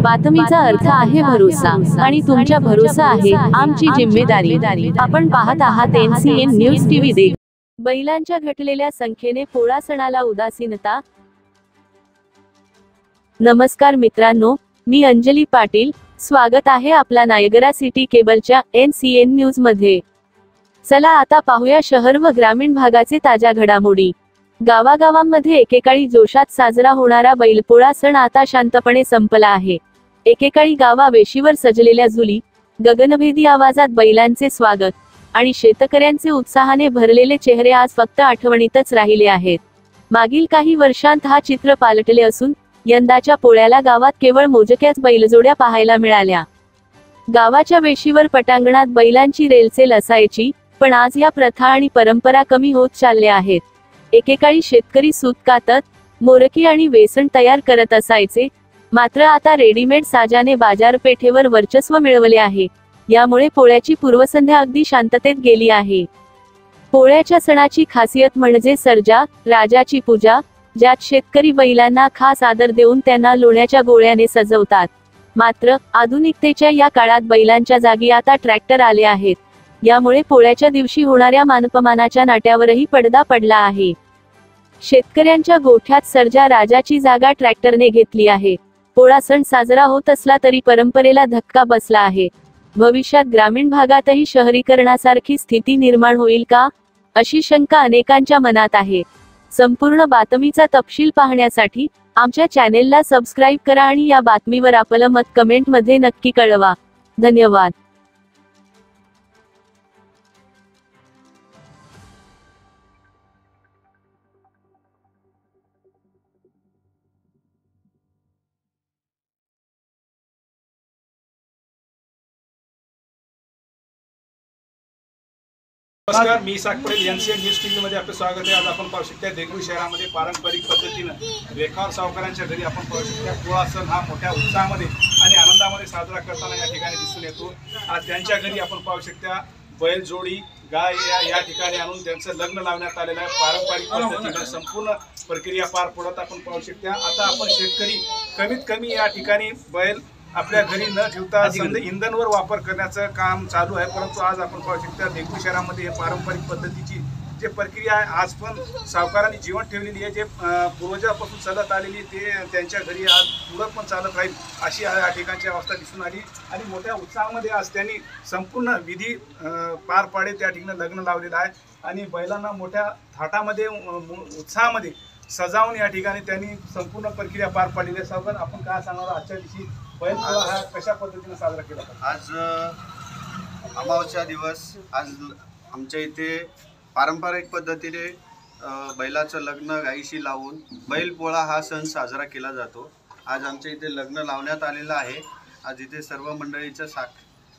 बातमीचा अर्थ आहे भरोसा आणि तुमच्या भरोसा आहे आमची जिम्मेदारी। आपण पाहत आहात NCN न्यूज टीव्ही देख। बैलांच्या घटलेल्या संख्येने पोळा सणाला उदासीनता। नमस्कार मित्रांनो, मी अंजली पाटील, स्वागत आहे आपला नायगरा सिटी केबलच्या NCN न्यूज मध्ये। चला आता पाहूया शहर व ग्रामीण भागाचे ताज्या घडामोडी। गावागावांमध्ये एकेकाळी जोशात साजरा होणारा बैलपोळा सण आता शांतपणे संपला आहे। एकेकाळी गावा वेशीवर सजलेल्या जुली, गगनभेदी आवाजात बैलांचे स्वागत आणि शेतकऱ्यांचे उत्साहाने भरलेले चेहरे आज फक्त आठवणीतच राहिले आहेत। मागील काही वर्षांत हा चित्र पालटले असून यंदाच्या पोळ्याला गावात केवळ मोजक्याच बैलजोड्या पाहायला मिळाल्या। गावाच्या वेशीवर पटांगणात बैलांची रेलचेल असायची, पण आज या प्रथा आणि परंपरा कमी होत चालल्या आहेत। एकेकाळी शेतकरी सूत कातत, मोरकी आणि वेसण तयार करत असायचे, मात्र आता रेडीमेड साजाने बाजारपेठेवर वर्चस्व मिळवले आहे। यामुळे पोळ्याची पूर्वसंध्या अगदी शांततेत गेली आहे। पोळ्याच्या सणाची खासियत म्हणजे सर्जा, राजाची पूजा, ज्यात शेतकरी बैलांना खास आदर देऊन त्यांना लोण्याच्या गोळ्याने सजवतात। मात्र आधुनिकतेच्या या काळात बैलांच्या जागी आता ट्रॅक्टर आले आहेत। यामुळे पोळ्याच्या दिवशी होणाऱ्या मानपमानाच्या नाट्यावरही पडदा पडला आहे। शेतकऱ्यांच्या गोठ्यात सर्जा राजाची जागा ट्रॅक्टरने घेतली आहे। पोळा सण साजरा होत असला तरी परंपरेला धक्का बसला आहे। भविष्यात ग्रामीण भागातही शहरीकरणासारखी स्थिती निर्माण होईल का, अशी शंका अनेकांच्या मनात आहे। संपूर्ण बातमीचा तपशील पाहण्यासाठी आमच्या चॅनेलला सबस्क्राईब करा आणि या बातमीवर आपलं मत कमेंट मध्ये नक्की कळवा। धन्यवाद। नमस्कार, मी Isaq Patel, NCN news TV मध्ये आपले स्वागत आहे। आज आपण पाहू शकता देगलूर शहरामध्ये पारंपरिक पद्धतीने रेखावर सावकारांच्या घरी आपण पाहू शकता पोळा सण हा मोठ्या उत्साहामध्ये आणि आनंदामध्ये साजरा करताना या ठिकाणी दिसून येतो। आज त्यांच्या घरी आपण पाहू शकता बैलजोडी गाय या ठिकाणी आणून त्यांचं लग्न लावण्यात आलेलं आहे। पारंपरिक पद्धतीने संपूर्ण प्रक्रिया पार पडत आपण पाहू शकता। आता आपण शेतकरी कमीत कमी या ठिकाणी बैल आपल्या घरी न ठेवता इंधनवर वापर करण्याचं काम चालू आहे। परंतु आज आपण पाहू शकता देगलूर शहरामध्ये पारंपरिक पद्धतीची जे प्रक्रिया आहे आज पण सावकारांनी जीवन ठेवलेली आहे। जे पूर्वजापासून चालत आलेली ते त्यांच्या घरी आज पुढे पण चालत राहील अशी या ठिकाणची अवस्था दिसून आली आणि मोठ्या उत्साहामध्ये आज त्यांनी संपूर्ण विधी पार पाडे त्या ठिकाणी लग्न लावलेलं आहे आणि बैलांना मोठ्या थाटामध्ये उत्साहामध्ये सजावून या ठिकाणी त्यांनी संपूर्ण प्रक्रिया पार पाडलेली आहे। सावकार, आपण काय सांगणार आजच्या दिवशी बैलपोळा हा कशा पद्धतीने साजरा केला? आज अमावस्या दिवस, आज आमच्या इथे पारंपरिक पद्धतीने बैलाचं लग्न गायीशी लावून बैलपोळा हा सण साजरा केला जातो। आज आमच्या इथे लग्न लावण्यात आलेलं आहे। आज इथे सर्व मंडळीच्या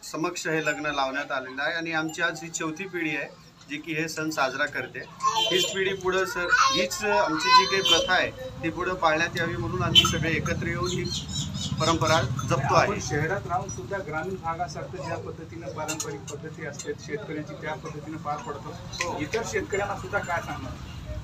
समक्ष हे लग्न लावण्यात आलेलं आहे आणि आमची आज ही चौथी पिढी आहे जी की हे सण साजरा करते। हीच पिढी पुढं हीच आमची जी काही प्रथा आहे ती पुढं पाळण्यात यावी म्हणून आम्ही सगळे एकत्र येऊन ही परंपरा जपतो आहे। शहरात राहून सुद्धा ग्रामीण भागासारखं ज्या पद्धतीने पारंपरिक पद्धती असतात शेतकऱ्यांची त्या पद्धतीने पार पडतो। इतर शेतकऱ्यांना सुद्धा काय सांगणार?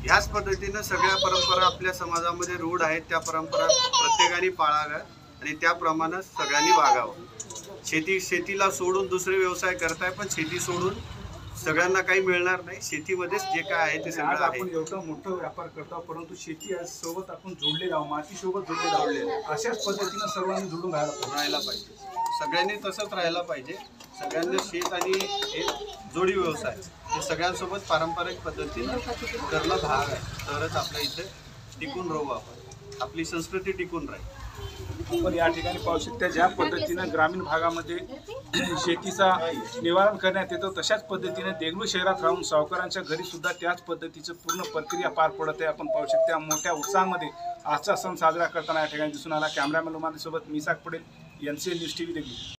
ह्याच पद्धतीनं सगळ्या परंपरा आपल्या समाजामध्ये रूढ आहेत, त्या परंपरा प्रत्येकाने पाळाव्यात आणि त्याप्रमाणे सगळ्यांनी वागावं। शेतीला सोडून दुसरे व्यवसाय करताय, पण शेती सोडून सगळ्यांना काही मिळणार नाही। शेतीमध्येच जे काय आहे ते सगळं आपण एवढं मोठं व्यापार करतो, परंतु शेती सोबत आपण जोडलेलो आहोत, मातीसोबत जोडलेलो आहोत। अशाच पद्धतीनं सर्वांनी जोडून राहायला पाहिजे। सगळ्यांनी तसंच राहायला पाहिजे। सगळ्यांनी शेत आणि हे जोडी व्यवसाय हे सगळ्यांसोबत पारंपरिक पद्धतीनं करणं भाग आहे, तरच आपल्या इथे टिकून राहू आपण, आपली संस्कृती टिकून राहील। आपण या ठिकाणी पाहू शकता ज्या पद्धतीनं ग्रामीण भागामध्ये शेतीचा निवारण करण्यात येतो तशाच पद्धतीने देगलूर शहरात राहून सावकारांच्या घरी सुद्धा त्याच पद्धतीचं पूर्ण प्रक्रिया पार पडत आहे। आपण पाहू शकता मोठ्या उत्साहामध्ये आजचा सण साजरा करताना या ठिकाणी दिसून आला। कॅमेरामॅन उमादीसोबत मी Isaq Patel, NCN news TV Deglur.